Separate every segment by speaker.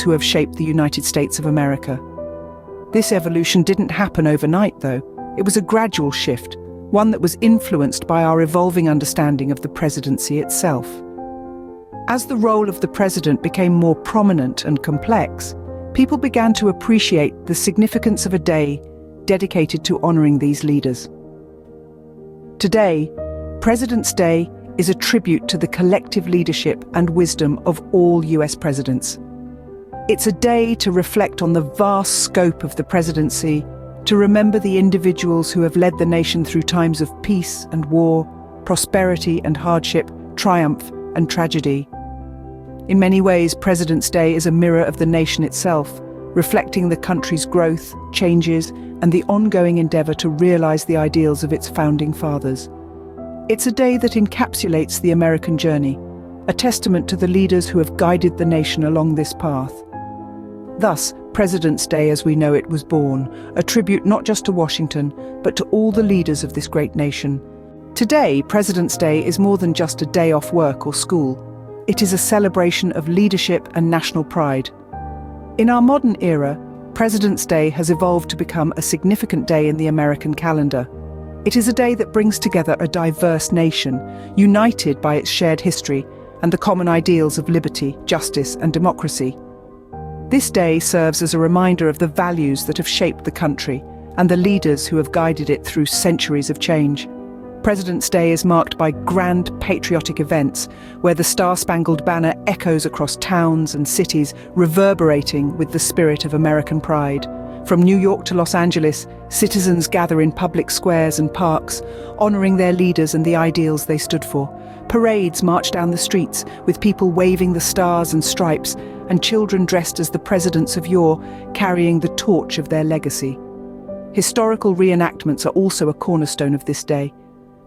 Speaker 1: who have shaped the United States of America. This evolution didn't happen overnight, though. It was a gradual shift, one that was influenced by our evolving understanding of the presidency itself. As the role of the president became more prominent and complex, people began to appreciate the significance of a day dedicated to honoring these leaders. Today, President's Day is a tribute to the collective leadership and wisdom of all US presidents. It's a day to reflect on the vast scope of the presidency, to remember the individuals who have led the nation through times of peace and war, prosperity and hardship, triumph and tragedy. In many ways, President's Day is a mirror of the nation itself, reflecting the country's growth, changes, and the ongoing endeavor to realize the ideals of its founding fathers. It's a day that encapsulates the American journey, a testament to the leaders who have guided the nation along this path. Thus, President's Day as we know it was born, a tribute not just to Washington, but to all the leaders of this great nation. Today, President's Day is more than just a day off work or school. It is a celebration of leadership and national pride. In our modern era, President's Day has evolved to become a significant day in the American calendar. It is a day that brings together a diverse nation, united by its shared history and the common ideals of liberty, justice, and democracy. This day serves as a reminder of the values that have shaped the country and the leaders who have guided it through centuries of change. President's Day is marked by grand patriotic events where the Star-Spangled Banner echoes across towns and cities, reverberating with the spirit of American pride. From New York to Los Angeles, citizens gather in public squares and parks, honoring their leaders and the ideals they stood for. Parades march down the streets, with people waving the stars and stripes, and children dressed as the presidents of yore, carrying the torch of their legacy. Historical reenactments are also a cornerstone of this day.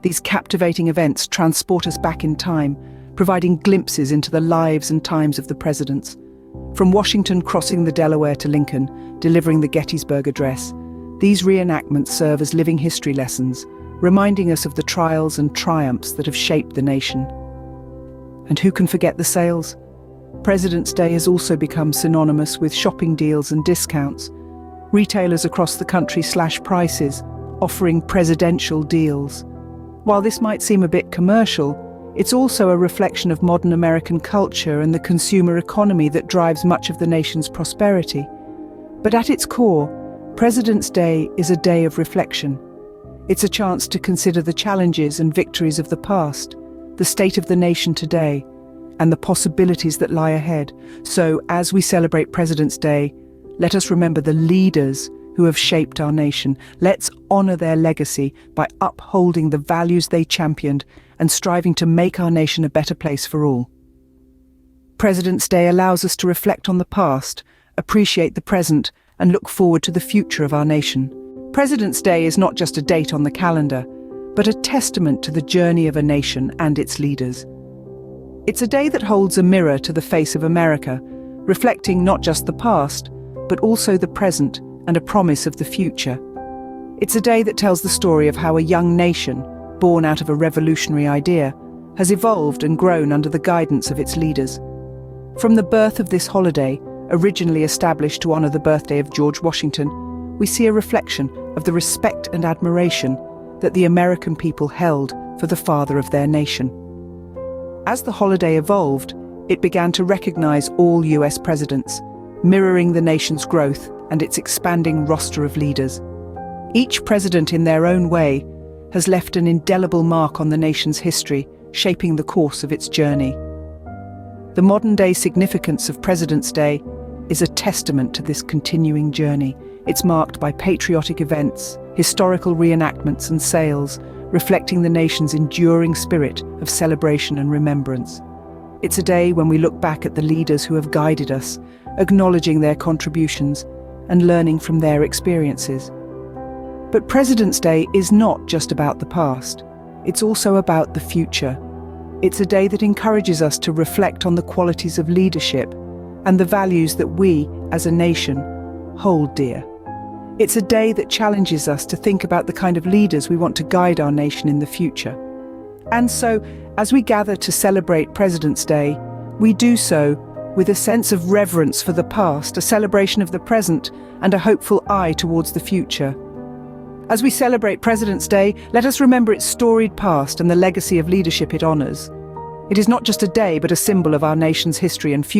Speaker 1: These captivating events transport us back in time, providing glimpses into the lives and times of the presidents. From Washington crossing the Delaware to Lincoln, delivering the Gettysburg Address, these reenactments serve as living history lessons, reminding us of the trials and triumphs that have shaped the nation. And who can forget the sales? President's Day has also become synonymous with shopping deals and discounts. Retailers across the country slash prices, offering presidential deals. While this might seem a bit commercial, it's also a reflection of modern American culture and the consumer economy that drives much of the nation's prosperity. But at its core, President's Day is a day of reflection. It's a chance to consider the challenges and victories of the past, the state of the nation today, and the possibilities that lie ahead. So, as we celebrate President's Day, let us remember the leaders who have shaped our nation. Let's honor their legacy by upholding the values they championed and striving to make our nation a better place for all. President's Day allows us to reflect on the past, appreciate the present, and look forward to the future of our nation. President's Day is not just a date on the calendar, but a testament to the journey of a nation and its leaders. It's a day that holds a mirror to the face of America, reflecting not just the past, but also the present and a promise of the future. It's a day that tells the story of how a young nation, born out of a revolutionary idea, has evolved and grown under the guidance of its leaders. From the birth of this holiday, originally established to honor the birthday of George Washington, we see a reflection of the respect and admiration that the American people held for the father of their nation. As the holiday evolved, it began to recognize all US presidents, mirroring the nation's growth and its expanding roster of leaders. Each president in their own way has left an indelible mark on the nation's history, shaping the course of its journey. The modern-day significance of President's Day is a testament to this continuing journey. It's marked by patriotic events, historical reenactments and sales, reflecting the nation's enduring spirit of celebration and remembrance. It's a day when we look back at the leaders who have guided us, acknowledging their contributions and learning from their experiences. But President's Day is not just about the past. It's also about the future. It's a day that encourages us to reflect on the qualities of leadership and the values that we, as a nation, hold dear. It's a day that challenges us to think about the kind of leaders we want to guide our nation in the future. And so, as we gather to celebrate President's Day, we do so with a sense of reverence for the past, a celebration of the present, and a hopeful eye towards the future. As we celebrate President's Day, let us remember its storied past and the legacy of leadership it honors. It is not just a day, but a symbol of our nation's history and future.